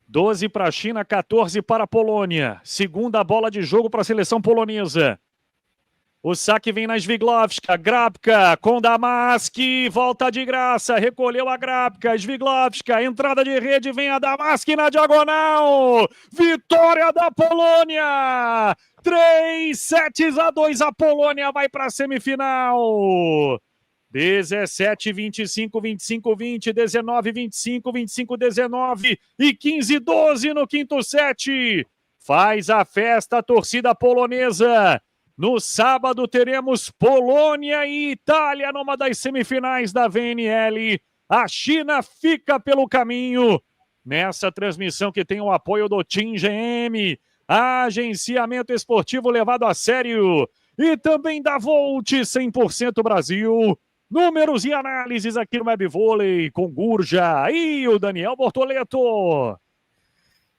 12 para a China, 14 para a Polônia. Segunda bola de jogo para a seleção polonesa. O saque vem na Sviglovska, Grabka com Damaski, volta de graça, recolheu a Grabka, Sviglovska, entrada de rede, vem a Damaski na diagonal, vitória da Polônia, 3-2, a Polônia vai para a semifinal. 17-25, 25-20, 19-25, 25-19 e 15-12 no quinto set. Faz a festa a torcida polonesa. No sábado teremos Polônia e Itália numa das semifinais da VNL. A China fica pelo caminho. Nessa transmissão que tem o apoio do Team GM, agenciamento esportivo levado a sério. E também da Volt 100% Brasil. Números e análises aqui no Web Vôlei com Gurja e o Daniel Bortoleto.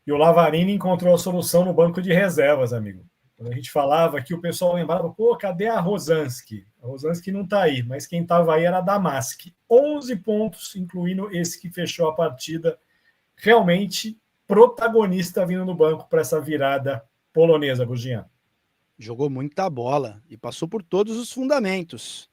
E o Lavarini encontrou a solução no banco de reservas, amigo. Quando a gente falava aqui, o pessoal lembrava, pô, cadê a Rosanski? A Rosanski não tá aí, mas quem tava aí era a Damaski. 11 pontos, incluindo esse que fechou a partida. Realmente protagonista vindo no banco para essa virada polonesa, Gurginha. Jogou muita bola e passou por todos os fundamentos.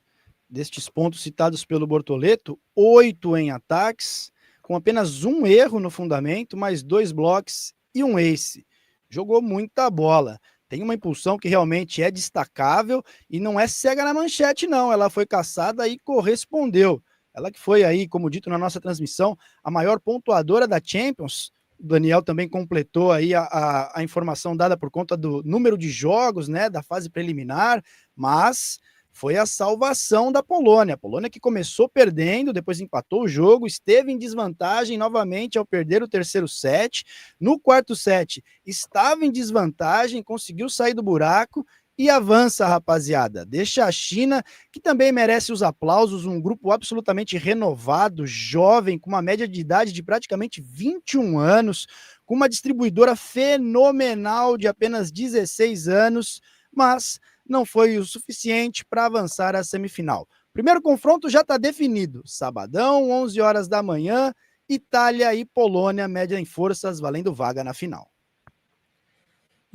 Destes pontos citados pelo Bortoleto, 8 em ataques, com apenas um erro no fundamento, mais 2 blocos e um ace. Jogou muita bola. Tem uma impulsão que realmente é destacável e não é cega na manchete, não. Ela foi caçada e correspondeu. Ela que foi aí, como dito na nossa transmissão, a maior pontuadora da Champions. O Daniel também completou aí a informação dada por conta do número de jogos, né, da fase preliminar, mas foi a salvação da Polônia. A Polônia que começou perdendo, depois empatou o jogo, esteve em desvantagem novamente ao perder o terceiro set. No quarto set, estava em desvantagem, conseguiu sair do buraco e avança, rapaziada. Deixa a China, que também merece os aplausos, um grupo absolutamente renovado, jovem, com uma média de idade de praticamente 21 anos, com uma distribuidora fenomenal de apenas 16 anos, mas não foi o suficiente para avançar à semifinal. Primeiro confronto já está definido. Sabadão, 11 horas da manhã, Itália e Polônia, média em forças, valendo vaga na final.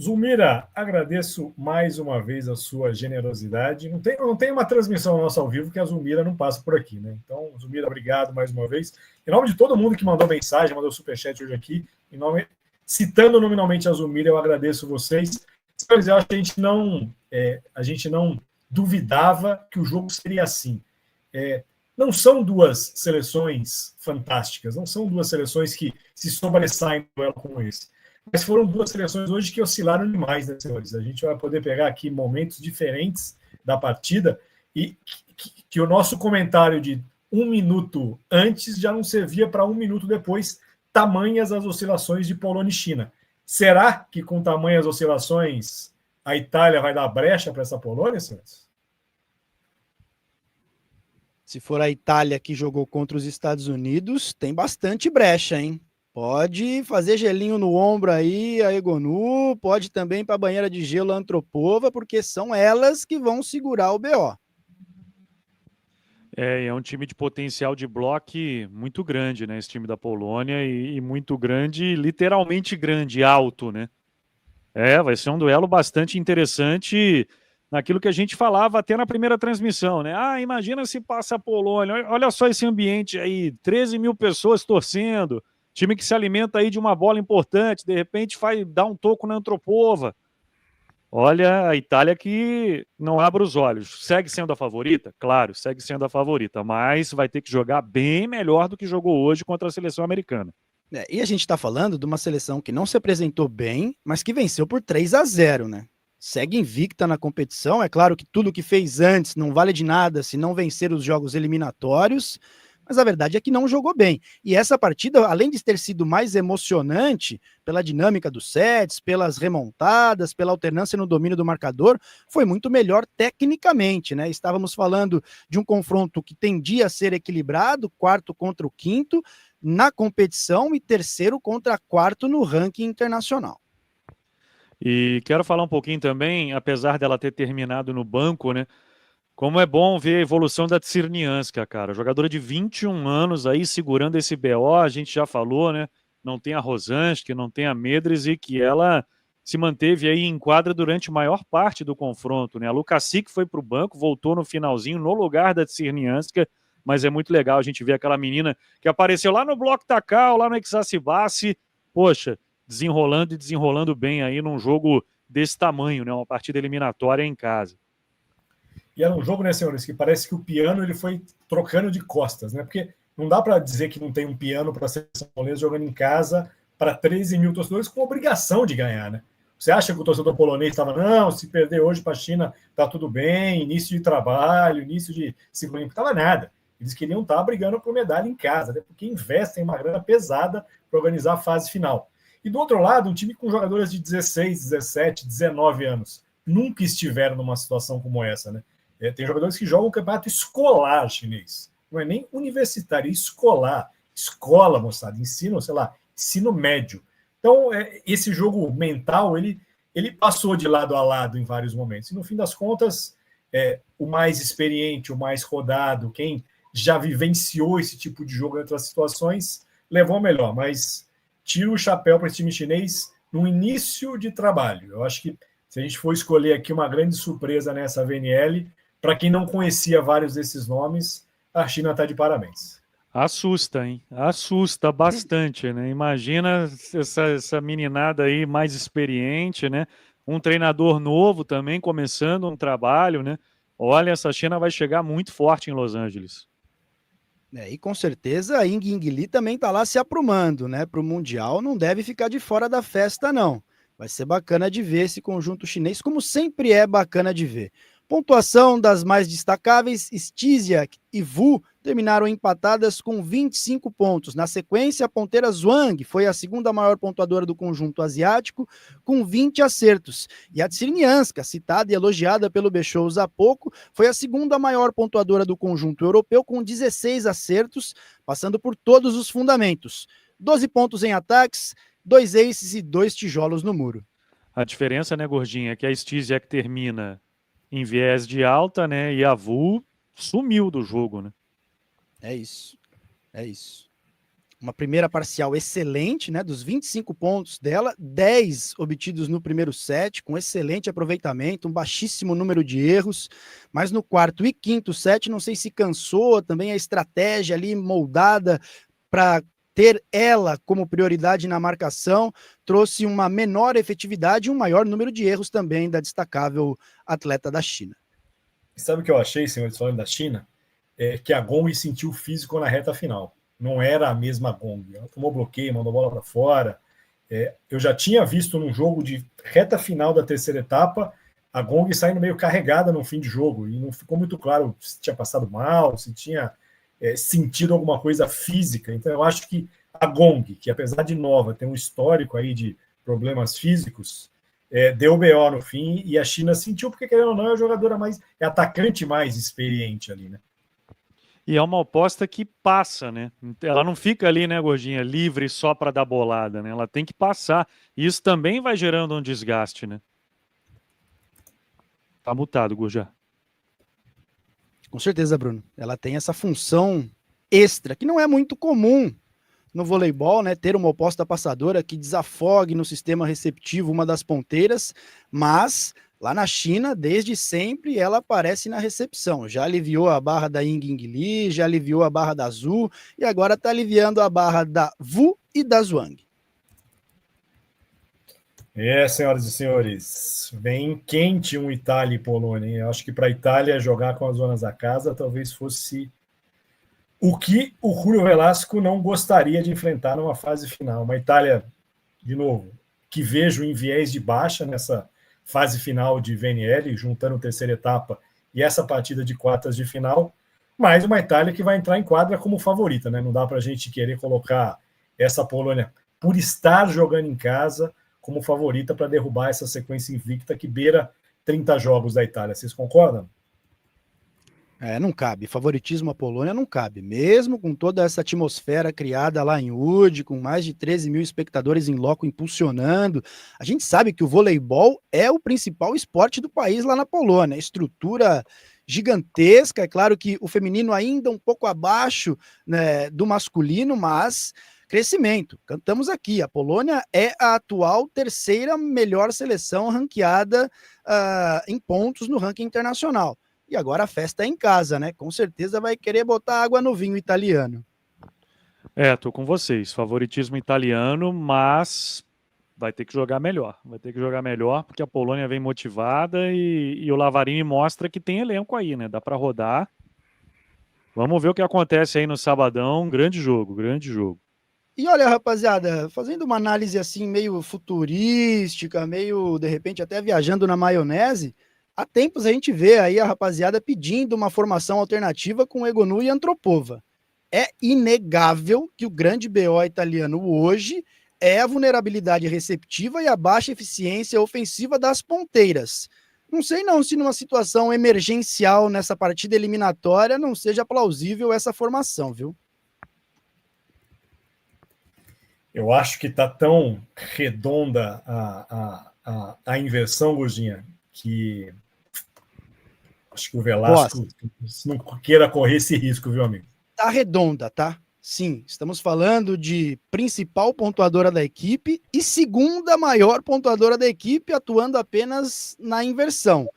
Zulmira, agradeço mais uma vez a sua generosidade. Não tem uma transmissão nossa ao vivo que a Zulmira não passa por aqui, né? Então, Zulmira, obrigado mais uma vez. Em nome de todo mundo que mandou mensagem, mandou superchat hoje aqui, citando nominalmente a Zulmira, eu agradeço vocês. Senhores, eu acho que a gente não duvidava que o jogo seria assim. Não são duas seleções fantásticas, não são duas seleções que se sobressaem no duelo como esse. Mas foram duas seleções hoje que oscilaram demais, né, senhores? A gente vai poder pegar aqui momentos diferentes da partida e que o nosso comentário de 1 minuto antes já não servia para 1 minuto depois, tamanhas as oscilações de Polônia e China. Será que com tamanhas oscilações a Itália vai dar brecha para essa Polônia, senhores? Se for a Itália que jogou contra os Estados Unidos, tem bastante brecha, hein? Pode fazer gelinho no ombro aí, a Egonu, pode também para a banheira de gelo a Antropova, porque são elas que vão segurar o BO. É um time de potencial de bloco muito grande, né? Esse time da Polônia e muito grande, literalmente grande, alto, né? Vai ser um duelo bastante interessante naquilo que a gente falava até na primeira transmissão, né? Imagina se passa a Polônia, olha só esse ambiente aí, 13 mil pessoas torcendo, time que se alimenta aí de uma bola importante, de repente dá um toco na Antropova. Olha, a Itália que não abre os olhos. Segue sendo a favorita? Claro, segue sendo a favorita, mas vai ter que jogar bem melhor do que jogou hoje contra a seleção americana. E a gente está falando de uma seleção que não se apresentou bem, mas que venceu por 3-0, né? Segue invicta na competição. É claro que tudo que fez antes não vale de nada se não vencer os jogos eliminatórios, mas a verdade é que não jogou bem. E essa partida, além de ter sido mais emocionante pela dinâmica dos sets, pelas remontadas, pela alternância no domínio do marcador, foi muito melhor tecnicamente, né? Estávamos falando de um confronto que tendia a ser equilibrado, quarto contra o quinto na competição e terceiro contra quarto no ranking internacional. E quero falar um pouquinho também, apesar dela ter terminado no banco, né? Como é bom ver a evolução da Tsirnianska, cara. Jogadora de 21 anos aí segurando esse BO, a gente já falou, né? não tem a Rosanski, não tem a Medres, e que ela se manteve aí em quadra durante a maior parte do confronto, né? A Lukasik foi para o banco, voltou no finalzinho no lugar da Tsirnianska, mas é muito legal a gente ver aquela menina que apareceu lá no Bloco Takal, lá no Exacibassi, poxa, desenrolando e desenrolando bem aí num jogo desse tamanho, né? Uma partida eliminatória em casa. E era um jogo, né, senhores, que parece que o piano ele foi trocando de costas, né? Porque não dá para dizer que não tem um piano para a seleção polonesa jogando em casa para 13 mil torcedores com obrigação de ganhar, né? Você acha que o torcedor polonês estava, não, se perder hoje para a China, tá tudo bem, início de trabalho, início de ciclo olímpico, estava nada. Eles queriam estar brigando por medalha em casa, né? Porque investem uma grana pesada para organizar a fase final. E do outro lado, um time com jogadores de 16, 17, 19 anos. Nunca estiveram numa situação como essa, né? Tem jogadores que jogam o campeonato escolar chinês. Não é nem universitário, é escolar. Escola, moçada, ensino, sei lá, ensino médio. Então, esse jogo mental, ele passou de lado a lado em vários momentos. E, no fim das contas, o mais experiente, o mais rodado, quem já vivenciou esse tipo de jogo em outras situações, levou a melhor. Mas tiro o chapéu para esse time chinês no início de trabalho. Eu acho que se a gente for escolher aqui uma grande surpresa nessa VNL, para quem não conhecia vários desses nomes, a China está de parabéns. Assusta, hein? Assusta bastante, né? Imagina essa meninada aí mais experiente, né? Um treinador novo também, começando um trabalho, né? Olha, essa China vai chegar muito forte em Los Angeles. E com certeza a Ying Ying Li também está lá se aprumando, né? Para o Mundial, não deve ficar de fora da festa, não. Vai ser bacana de ver esse conjunto chinês, como sempre é bacana de ver. Pontuação das mais destacáveis, Stysiak e Wu terminaram empatadas com 25 pontos. Na sequência, a ponteira Zhuang foi a segunda maior pontuadora do conjunto asiático, com 20 acertos. E a Tsirnianska, citada e elogiada pelo Bechous há pouco, foi a segunda maior pontuadora do conjunto europeu, com 16 acertos, passando por todos os fundamentos. 12 pontos em ataques, 2 aces e 2 tijolos no muro. A diferença, né, Gordinha, é que a Stysiak termina em viés de alta, né? E a Wu sumiu do jogo, né? É isso. Uma primeira parcial excelente, né? Dos 25 pontos dela, 10 obtidos no primeiro set, com excelente aproveitamento, um baixíssimo número de erros. Mas no quarto e quinto set, não sei se cansou, também a estratégia ali moldada para ter ela como prioridade na marcação, trouxe uma menor efetividade e um maior número de erros também da destacável atleta da China. Sabe o que eu achei, senhores, falando da China? Que a Gong sentiu físico na reta final. Não era a mesma Gong. Ela tomou bloqueio, mandou bola para fora. Eu já tinha visto num jogo de reta final da terceira etapa a Gong saindo meio carregada no fim de jogo e não ficou muito claro se tinha passado mal, se tinha sentido alguma coisa física. Então eu acho que a Gong, que apesar de nova, tem um histórico aí de problemas físicos, deu BO no fim e a China sentiu, porque querendo ou não é a jogadora mais, é a atacante mais experiente ali, né? E é uma aposta que passa, né? Ela não fica ali, né, Gordinha, livre só para dar bolada, né? Ela tem que passar. E isso também vai gerando um desgaste, né? Tá mutado, Gurja. Com certeza, Bruno. Ela tem essa função extra, que não é muito comum no voleibol, né? Ter uma oposta passadora que desafogue no sistema receptivo uma das ponteiras, mas lá na China, desde sempre, ela aparece na recepção. Já aliviou a barra da Ying Ying Li, já aliviou a barra da Zhu, e agora está aliviando a barra da Wu e da Zhuang. Senhoras e senhores, vem quente um Itália e Polônia, hein? Eu acho que para a Itália jogar com as zonas da casa talvez fosse o que o Julio Velasco não gostaria de enfrentar numa fase final. Uma Itália, de novo, que vejo em viés de baixa nessa fase final de VNL, juntando a terceira etapa e essa partida de quartas de final, mas uma Itália que vai entrar em quadra como favorita, né? Não dá para a gente querer colocar essa Polônia, por estar jogando em casa, como favorita para derrubar essa sequência invicta que beira 30 jogos da Itália. Vocês concordam? Não cabe. Favoritismo à Polônia não cabe. Mesmo com toda essa atmosfera criada lá em Łódź, com mais de 13 mil espectadores em loco impulsionando, a gente sabe que o voleibol é o principal esporte do país lá na Polônia. Estrutura gigantesca. É claro que o feminino ainda um pouco abaixo, né, do masculino, mas crescimento. Cantamos aqui, a Polônia é a atual terceira melhor seleção ranqueada em pontos no ranking internacional. E agora a festa é em casa, né? Com certeza vai querer botar água no vinho italiano. Tô com vocês. Favoritismo italiano, mas vai ter que jogar melhor. Vai ter que jogar melhor porque a Polônia vem motivada e o Lavarini mostra que tem elenco aí, né? Dá para rodar. Vamos ver o que acontece aí no sabadão. Grande jogo, grande jogo. E olha, rapaziada, fazendo uma análise assim meio futurística, meio, de repente, até viajando na maionese, há tempos a gente vê aí a rapaziada pedindo uma formação alternativa com Egonu e Antropova. É inegável que o grande BO italiano hoje é a vulnerabilidade receptiva e a baixa eficiência ofensiva das ponteiras. Não sei não se numa situação emergencial nessa partida eliminatória não seja plausível essa formação, viu? Eu acho que está tão redonda a inversão, Gordinha, que acho que o Velasco não queira correr esse risco, viu, amigo? Tá redonda, tá? Sim, estamos falando de principal pontuadora da equipe e segunda maior pontuadora da equipe, atuando apenas na inversão.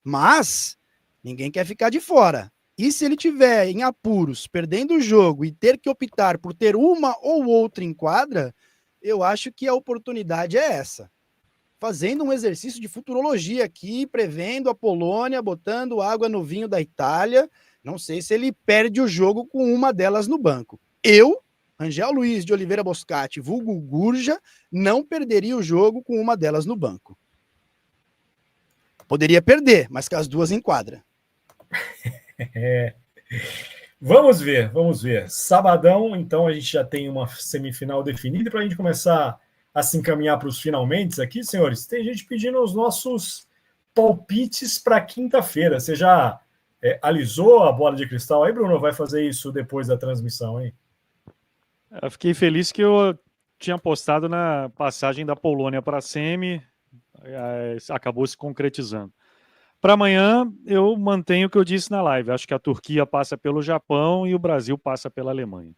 Mas ninguém quer ficar de fora. E se ele tiver em apuros, perdendo o jogo e ter que optar por ter uma ou outra em quadra, eu acho que a oportunidade é essa. Fazendo um exercício de futurologia aqui, prevendo a Polônia, botando água no vinho da Itália. Não sei se ele perde o jogo com uma delas no banco. Eu, Angel Luiz de Oliveira Boscati, vulgo Gurja, não perderia o jogo com uma delas no banco. Poderia perder, mas com as duas em quadra. Vamos ver, vamos ver. Sabadão, então, a gente já tem uma semifinal definida. Para a gente começar a se encaminhar para os finalmente aqui, senhores, tem gente pedindo os nossos palpites para quinta-feira. Você já alisou a bola de cristal aí, Bruno? Vai fazer isso depois da transmissão, hein? Eu fiquei feliz que eu tinha apostado na passagem da Polônia para a semi, acabou se concretizando. Para amanhã, eu mantenho o que eu disse na live. Acho que a Turquia passa pelo Japão e o Brasil passa pela Alemanha.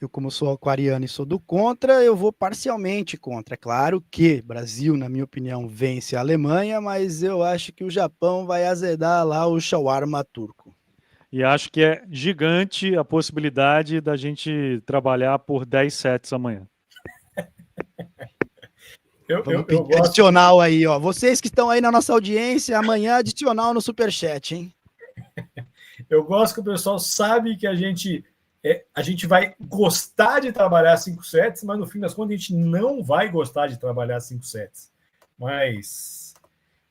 Eu, como sou aquariano e sou do contra, eu vou parcialmente contra. É claro que Brasil, na minha opinião, vence a Alemanha, mas eu acho que o Japão vai azedar lá o shawarma turco. E acho que é gigante a possibilidade da gente trabalhar por 10 sets amanhã. Eu gosto... Adicional aí, ó. Vocês que estão aí na nossa audiência, amanhã adicional no Superchat, hein? Eu gosto que o pessoal sabe que a gente vai gostar de trabalhar 5 sets, mas no fim das contas a gente não vai gostar de trabalhar 5 sets. Mas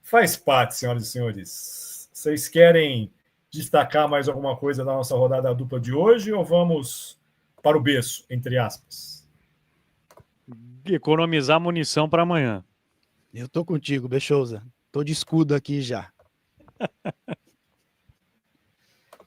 faz parte, senhoras e senhores. Vocês querem destacar mais alguma coisa da nossa rodada dupla de hoje ou vamos para o berço, entre aspas? Economizar munição para amanhã. Eu tô contigo, Bechouza. Tô de escudo aqui já.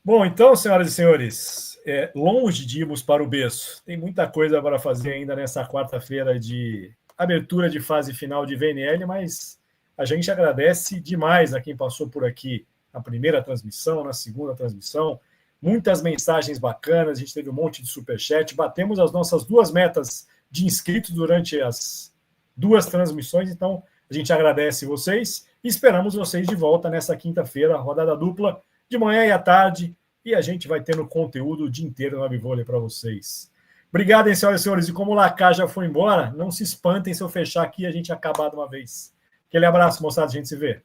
Bom, então, senhoras e senhores, longe de irmos para o berço. Tem muita coisa para fazer ainda nessa quarta-feira de abertura de fase final de VNL, mas a gente agradece demais a quem passou por aqui na primeira transmissão, na segunda transmissão. Muitas mensagens bacanas, a gente teve um monte de superchat, batemos as nossas 2 metas de inscritos durante as 2 transmissões, então a gente agradece vocês e esperamos vocês de volta nessa quinta-feira, rodada dupla, de manhã e à tarde, e a gente vai tendo conteúdo o dia inteiro na Bivôlei para vocês. Obrigado, hein, senhoras e senhores, e como o Lacá já foi embora, não se espantem se eu fechar aqui e a gente acabar de uma vez. Aquele abraço, moçada, a gente se vê.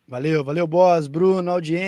Valeu, Boss, Bruno, audiência.